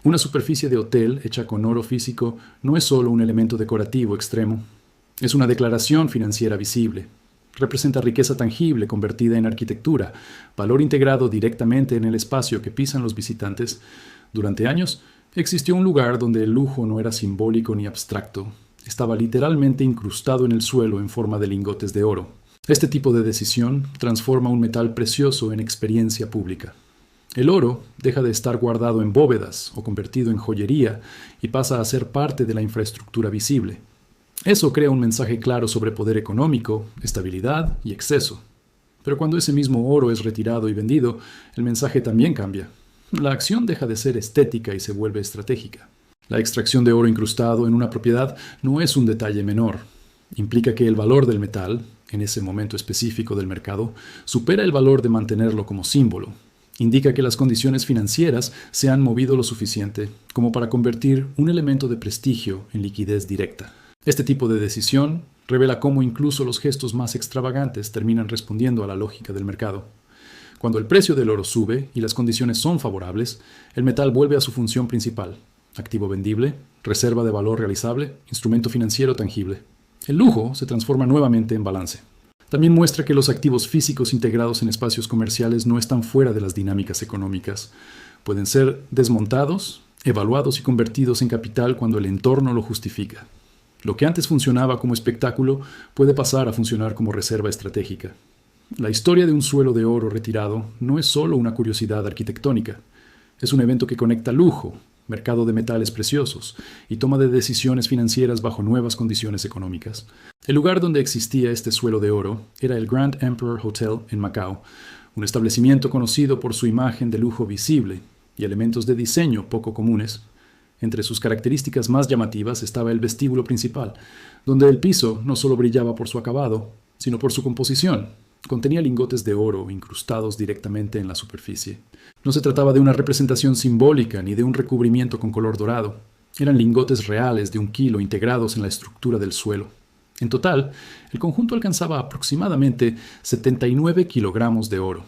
Una superficie de hotel hecha con oro físico no es solo un elemento decorativo extremo, es una declaración financiera visible. Representa riqueza tangible convertida en arquitectura, valor integrado directamente en el espacio que pisan los visitantes. Durante años, existió un lugar donde el lujo no era simbólico ni abstracto, estaba literalmente incrustado en el suelo en forma de lingotes de oro. Este tipo de decisión transforma un metal precioso en experiencia pública. El oro deja de estar guardado en bóvedas o convertido en joyería y pasa a ser parte de la infraestructura visible. Eso crea un mensaje claro sobre poder económico, estabilidad y exceso. Pero cuando ese mismo oro es retirado y vendido, el mensaje también cambia. La acción deja de ser estética y se vuelve estratégica. La extracción de oro incrustado en una propiedad no es un detalle menor. Implica que el valor del metal, en ese momento específico del mercado, supera el valor de mantenerlo como símbolo. Indica que las condiciones financieras se han movido lo suficiente como para convertir un elemento de prestigio en liquidez directa. Este tipo de decisión revela cómo incluso los gestos más extravagantes terminan respondiendo a la lógica del mercado. Cuando el precio del oro sube y las condiciones son favorables, el metal vuelve a su función principal: activo vendible, reserva de valor realizable, instrumento financiero tangible. El lujo se transforma nuevamente en balance. También muestra que los activos físicos integrados en espacios comerciales no están fuera de las dinámicas económicas. Pueden ser desmontados, evaluados y convertidos en capital cuando el entorno lo justifica. Lo que antes funcionaba como espectáculo puede pasar a funcionar como reserva estratégica. La historia de un suelo de oro retirado no es solo una curiosidad arquitectónica. Es un evento que conecta lujo, mercado de metales preciosos y toma de decisiones financieras bajo nuevas condiciones económicas. El lugar donde existía este suelo de oro era el Grand Emperor Hotel en Macao, un establecimiento conocido por su imagen de lujo visible y elementos de diseño poco comunes. Entre sus características más llamativas estaba el vestíbulo principal, donde el piso no solo brillaba por su acabado, sino por su composición. Contenía lingotes de oro incrustados directamente en la superficie. No se trataba de una representación simbólica ni de un recubrimiento con color dorado. Eran lingotes reales de 1 kilo integrados en la estructura del suelo. En total, el conjunto alcanzaba aproximadamente 79 kilogramos de oro.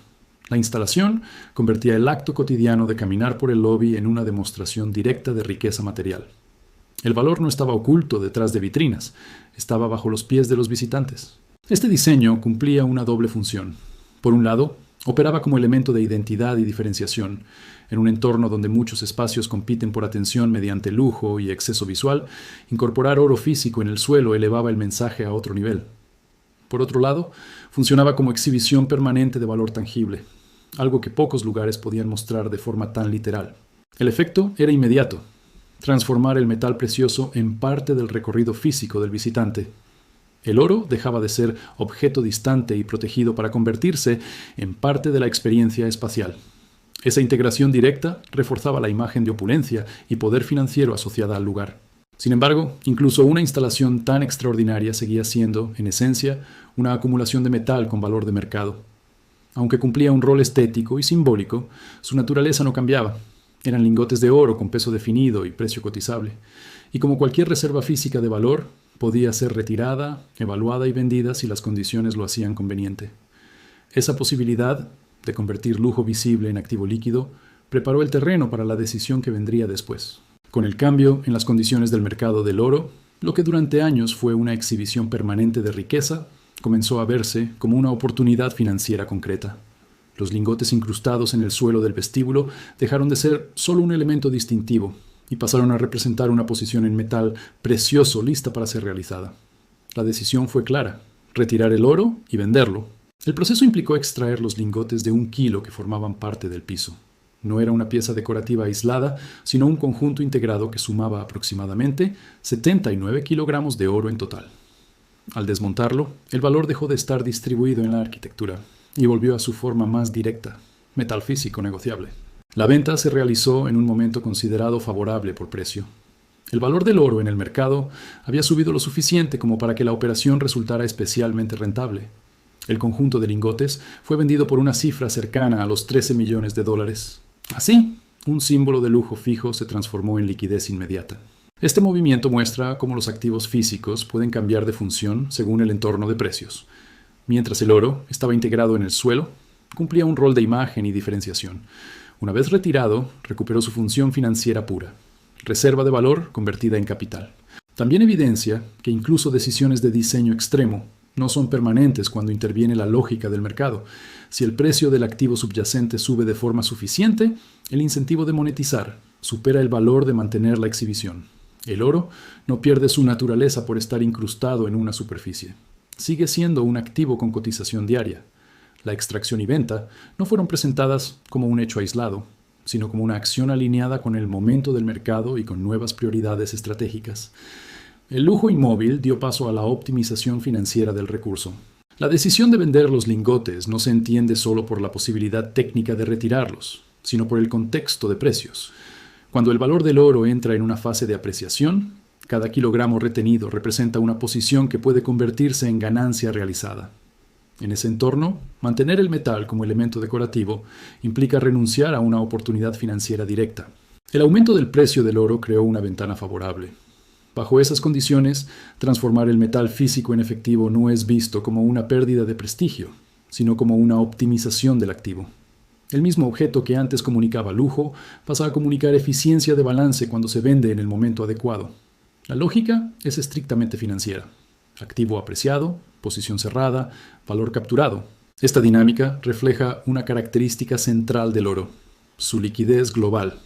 La instalación convertía el acto cotidiano de caminar por el lobby en una demostración directa de riqueza material. El valor no estaba oculto detrás de vitrinas, estaba bajo los pies de los visitantes. Este diseño cumplía una doble función. Por un lado, operaba como elemento de identidad y diferenciación. En un entorno donde muchos espacios compiten por atención mediante lujo y exceso visual, incorporar oro físico en el suelo elevaba el mensaje a otro nivel. Por otro lado, funcionaba como exhibición permanente de valor tangible, algo que pocos lugares podían mostrar de forma tan literal. El efecto era inmediato: transformar el metal precioso en parte del recorrido físico del visitante. El oro dejaba de ser objeto distante y protegido para convertirse en parte de la experiencia espacial. Esa integración directa reforzaba la imagen de opulencia y poder financiero asociada al lugar. Sin embargo, incluso una instalación tan extraordinaria seguía siendo, en esencia, una acumulación de metal con valor de mercado. Aunque cumplía un rol estético y simbólico, su naturaleza no cambiaba. Eran lingotes de oro con peso definido y precio cotizable. Y como cualquier reserva física de valor, podía ser retirada, evaluada y vendida si las condiciones lo hacían conveniente. Esa posibilidad de convertir lujo visible en activo líquido preparó el terreno para la decisión que vendría después. Con el cambio en las condiciones del mercado del oro, lo que durante años fue una exhibición permanente de riqueza, comenzó a verse como una oportunidad financiera concreta. Los lingotes incrustados en el suelo del vestíbulo dejaron de ser solo un elemento distintivo y pasaron a representar una posición en metal precioso lista para ser realizada. La decisión fue clara: retirar el oro y venderlo. El proceso implicó extraer los lingotes de 1 kilo que formaban parte del piso. No era una pieza decorativa aislada, sino un conjunto integrado que sumaba aproximadamente 79 kilogramos de oro en total. Al desmontarlo, el valor dejó de estar distribuido en la arquitectura y volvió a su forma más directa: metal físico negociable. La venta se realizó en un momento considerado favorable por precio. El valor del oro en el mercado había subido lo suficiente como para que la operación resultara especialmente rentable. El conjunto de lingotes fue vendido por una cifra cercana a los $13 millones. Así, un símbolo de lujo fijo se transformó en liquidez inmediata. Este movimiento muestra cómo los activos físicos pueden cambiar de función según el entorno de precios. Mientras el oro estaba integrado en el suelo, cumplía un rol de imagen y diferenciación. Una vez retirado, recuperó su función financiera pura, reserva de valor convertida en capital. También evidencia que incluso decisiones de diseño extremo no son permanentes cuando interviene la lógica del mercado. Si el precio del activo subyacente sube de forma suficiente, el incentivo de monetizar supera el valor de mantener la exhibición. El oro no pierde su naturaleza por estar incrustado en una superficie. Sigue siendo un activo con cotización diaria. La extracción y venta no fueron presentadas como un hecho aislado, sino como una acción alineada con el momento del mercado y con nuevas prioridades estratégicas. El lujo inmóvil dio paso a la optimización financiera del recurso. La decisión de vender los lingotes no se entiende solo por la posibilidad técnica de retirarlos, sino por el contexto de precios. Cuando el valor del oro entra en una fase de apreciación, cada kilogramo retenido representa una posición que puede convertirse en ganancia realizada. En ese entorno, mantener el metal como elemento decorativo implica renunciar a una oportunidad financiera directa. El aumento del precio del oro creó una ventana favorable. Bajo esas condiciones, transformar el metal físico en efectivo no es visto como una pérdida de prestigio, sino como una optimización del activo. El mismo objeto que antes comunicaba lujo pasa a comunicar eficiencia de balance cuando se vende en el momento adecuado. La lógica es estrictamente financiera. Activo apreciado, posición cerrada, valor capturado. Esta dinámica refleja una característica central del oro, su liquidez global.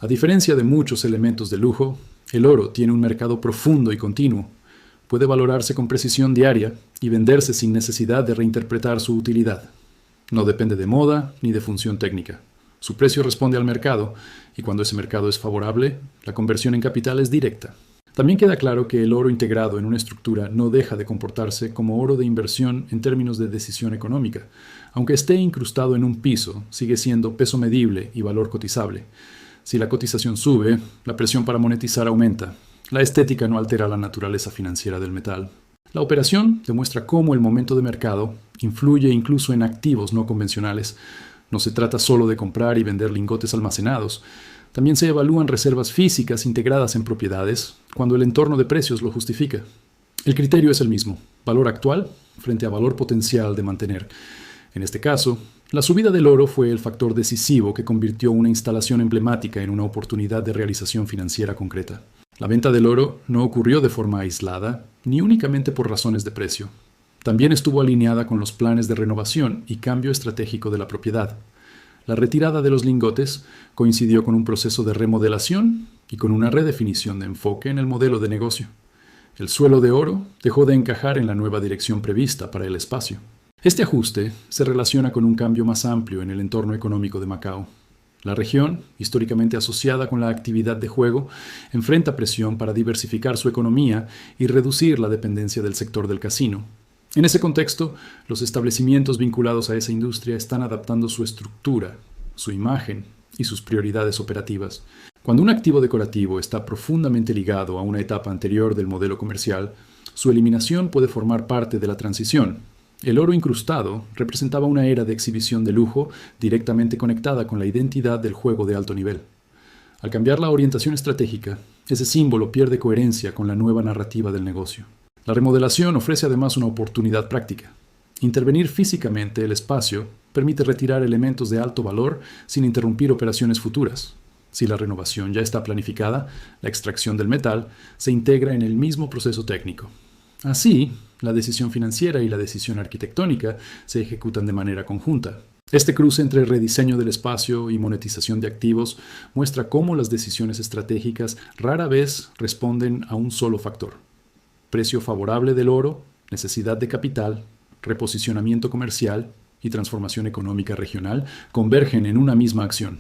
A diferencia de muchos elementos de lujo, el oro tiene un mercado profundo y continuo. Puede valorarse con precisión diaria y venderse sin necesidad de reinterpretar su utilidad. No depende de moda ni de función técnica. Su precio responde al mercado y cuando ese mercado es favorable, la conversión en capital es directa. También queda claro que el oro integrado en una estructura no deja de comportarse como oro de inversión en términos de decisión económica. Aunque esté incrustado en un piso, sigue siendo peso medible y valor cotizable. Si la cotización sube, la presión para monetizar aumenta. La estética no altera la naturaleza financiera del metal. La operación demuestra cómo el momento de mercado influye incluso en activos no convencionales. No se trata solo de comprar y vender lingotes almacenados. También se evalúan reservas físicas integradas en propiedades cuando el entorno de precios lo justifica. El criterio es el mismo, valor actual frente a valor potencial de mantener. En este caso, la subida del oro fue el factor decisivo que convirtió una instalación emblemática en una oportunidad de realización financiera concreta. La venta del oro no ocurrió de forma aislada, ni únicamente por razones de precio. También estuvo alineada con los planes de renovación y cambio estratégico de la propiedad. La retirada de los lingotes coincidió con un proceso de remodelación y con una redefinición de enfoque en el modelo de negocio. El suelo de oro dejó de encajar en la nueva dirección prevista para el espacio. Este ajuste se relaciona con un cambio más amplio en el entorno económico de Macao. La región, históricamente asociada con la actividad de juego, enfrenta presión para diversificar su economía y reducir la dependencia del sector del casino. En ese contexto, los establecimientos vinculados a esa industria están adaptando su estructura, su imagen y sus prioridades operativas. Cuando un activo decorativo está profundamente ligado a una etapa anterior del modelo comercial, su eliminación puede formar parte de la transición. El oro incrustado representaba una era de exhibición de lujo directamente conectada con la identidad del juego de alto nivel. Al cambiar la orientación estratégica, ese símbolo pierde coherencia con la nueva narrativa del negocio. La remodelación ofrece además una oportunidad práctica. Intervenir físicamente el espacio permite retirar elementos de alto valor sin interrumpir operaciones futuras. Si la renovación ya está planificada, la extracción del metal se integra en el mismo proceso técnico. Así, la decisión financiera y la decisión arquitectónica se ejecutan de manera conjunta. Este cruce entre rediseño del espacio y monetización de activos muestra cómo las decisiones estratégicas rara vez responden a un solo factor. Precio favorable del oro, necesidad de capital, reposicionamiento comercial y transformación económica regional convergen en una misma acción.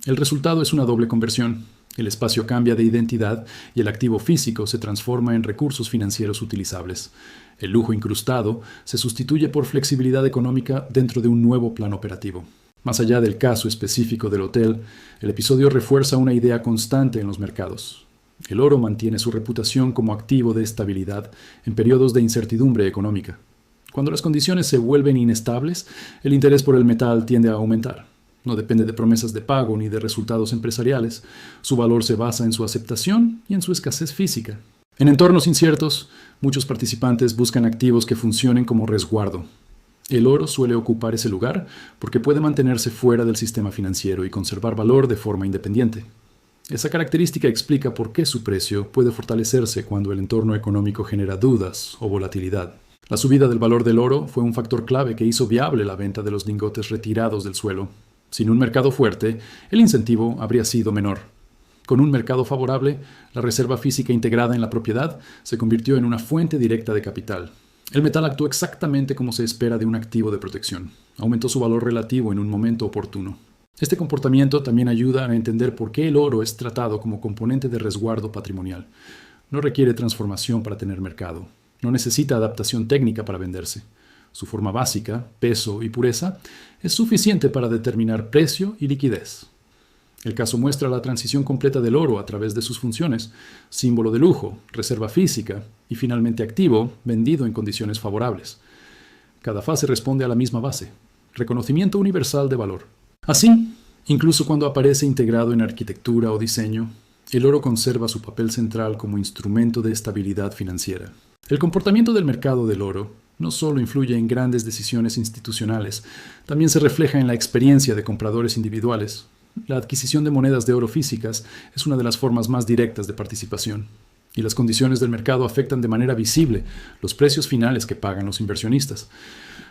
El resultado es una doble conversión. El espacio cambia de identidad y el activo físico se transforma en recursos financieros utilizables. El lujo incrustado se sustituye por flexibilidad económica dentro de un nuevo plan operativo. Más allá del caso específico del hotel, el episodio refuerza una idea constante en los mercados. El oro mantiene su reputación como activo de estabilidad en periodos de incertidumbre económica. Cuando las condiciones se vuelven inestables, el interés por el metal tiende a aumentar. No depende de promesas de pago ni de resultados empresariales. Su valor se basa en su aceptación y en su escasez física. En entornos inciertos, muchos participantes buscan activos que funcionen como resguardo. El oro suele ocupar ese lugar porque puede mantenerse fuera del sistema financiero y conservar valor de forma independiente. Esa característica explica por qué su precio puede fortalecerse cuando el entorno económico genera dudas o volatilidad. La subida del valor del oro fue un factor clave que hizo viable la venta de los lingotes retirados del suelo. Sin un mercado fuerte, el incentivo habría sido menor. Con un mercado favorable, la reserva física integrada en la propiedad se convirtió en una fuente directa de capital. El metal actuó exactamente como se espera de un activo de protección. Aumentó su valor relativo en un momento oportuno. Este comportamiento también ayuda a entender por qué el oro es tratado como componente de resguardo patrimonial. No requiere transformación para tener mercado. No necesita adaptación técnica para venderse. Su forma básica, peso y pureza es suficiente para determinar precio y liquidez. El caso muestra la transición completa del oro a través de sus funciones: símbolo de lujo, reserva física y finalmente activo, vendido en condiciones favorables. Cada fase responde a la misma base: reconocimiento universal de valor. Así, incluso cuando aparece integrado en arquitectura o diseño, el oro conserva su papel central como instrumento de estabilidad financiera. El comportamiento del mercado del oro no solo influye en grandes decisiones institucionales, también se refleja en la experiencia de compradores individuales. La adquisición de monedas de oro físicas es una de las formas más directas de participación, y las condiciones del mercado afectan de manera visible los precios finales que pagan los inversionistas.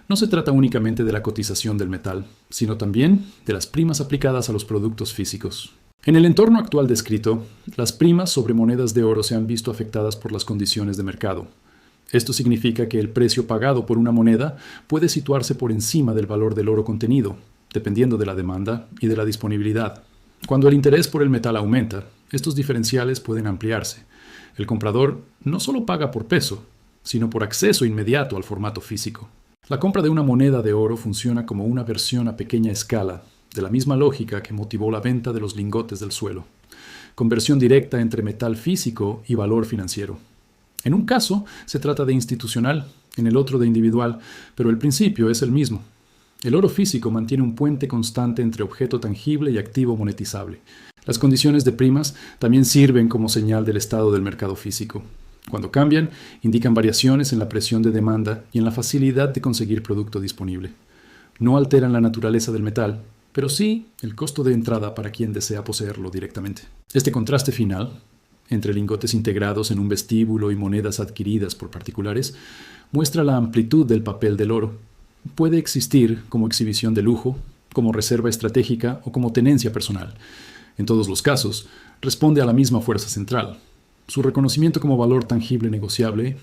No se trata únicamente de la cotización del metal, sino también de las primas aplicadas a los productos físicos. En el entorno actual descrito, las primas sobre monedas de oro se han visto afectadas por las condiciones de mercado. Esto significa que el precio pagado por una moneda puede situarse por encima del valor del oro contenido, dependiendo de la demanda y de la disponibilidad. Cuando el interés por el metal aumenta, estos diferenciales pueden ampliarse. El comprador no solo paga por peso, sino por acceso inmediato al formato físico. La compra de una moneda de oro funciona como una versión a pequeña escala de la misma lógica que motivó la venta de los lingotes del suelo: conversión directa entre metal físico y valor financiero. En un caso se trata de institucional, en el otro de individual, pero el principio es el mismo. El oro físico mantiene un puente constante entre objeto tangible y activo monetizable. Las condiciones de primas también sirven como señal del estado del mercado físico. Cuando cambian, indican variaciones en la presión de demanda y en la facilidad de conseguir producto disponible. No alteran la naturaleza del metal, pero sí el costo de entrada para quien desea poseerlo directamente. Este contraste final, entre lingotes integrados en un vestíbulo y monedas adquiridas por particulares, muestra la amplitud del papel del oro. Puede existir como exhibición de lujo, como reserva estratégica o como tenencia personal. En todos los casos, responde a la misma fuerza central: su reconocimiento como valor tangible negociable